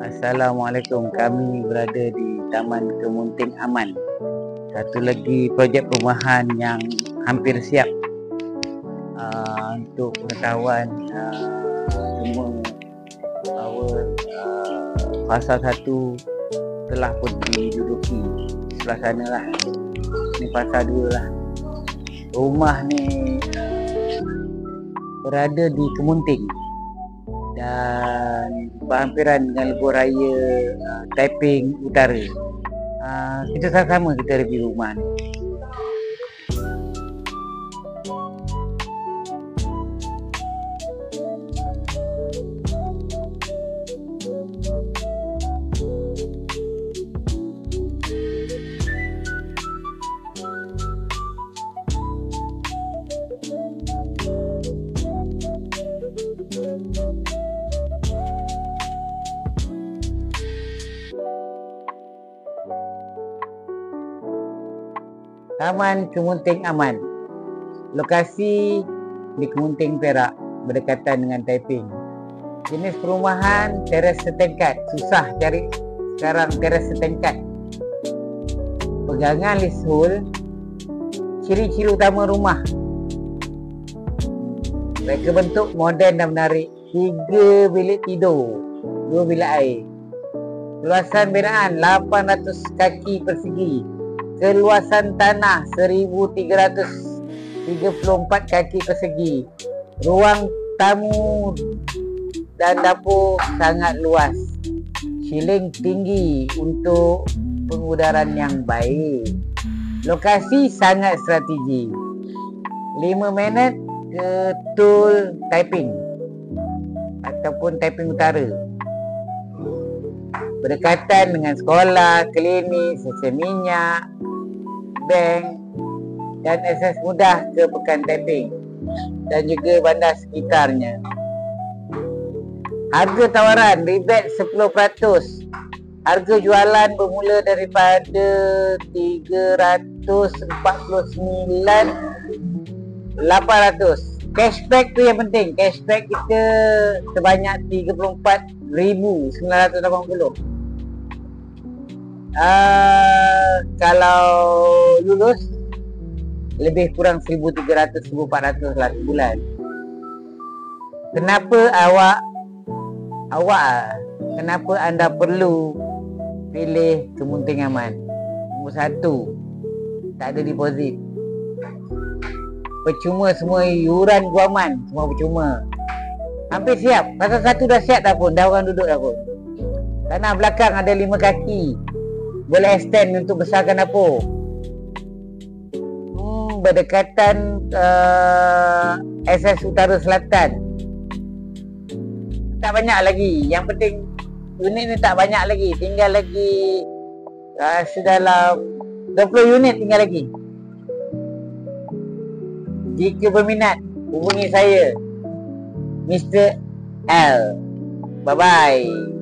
Assalamualaikum. Kami berada di Taman Kemunting Aman. Satu lagi projek perumahan yang hampir siap. Untuk pengetahuan semua bahawa fasa 1 telah pun diduduki. Sebelah sana lah. Ni fasa 2 lah. Rumah ni berada di Kemunting dan berhampiran dengan lebuh raya Taiping Utara. Kita sama-sama kita review rumah ni. Taman Kemunting Aman. Lokasi di Kemunting, Perak, berdekatan dengan Taiping. Jenis perumahan teres setingkat. Susah cari sekarang teres setingkat. Pegangan leasehold. Ciri-ciri utama rumah. Mereka bentuk moden dan menarik. 3 bilik tidur, 2 bilik air. Luasan binaan 800 kaki persegi. Keluasan tanah 1334 kaki persegi. Ruang tamu dan dapur sangat luas. Siling tinggi untuk pengudaran yang baik. Lokasi sangat strategi. 5 minit ke tol Taiping ataupun Taiping Utara. Berdekatan dengan sekolah, klinik, stesen minyak, bank dan akses mudah ke Pekan Taiping dan juga bandar sekitarnya. Harga tawaran rebate 10%. Harga jualan bermula daripada 349,800. Cashback tu yang penting. Cashback kita sebanyak 34,980. Kalau lulus lebih kurang 1,300-1,400 lah sebulan. Kenapa kenapa anda perlu pilih Kemunting Aman? Nombor 1, tak ada deposit. Percuma semua yuran guaman, semua percuma. Hampir siap. Fasa 1 dah siap dah pun, dah orang duduk dah pun. Tanah belakang ada 5 kaki. Boleh extend untuk besarkan dapur. Berdekatan akses utara selatan. Tak banyak lagi. Yang penting unit ni tak banyak lagi. Tinggal lagi sedalam 20 unit tinggal lagi. Jika berminat, hubungi saya, Mr. L. Bye-bye.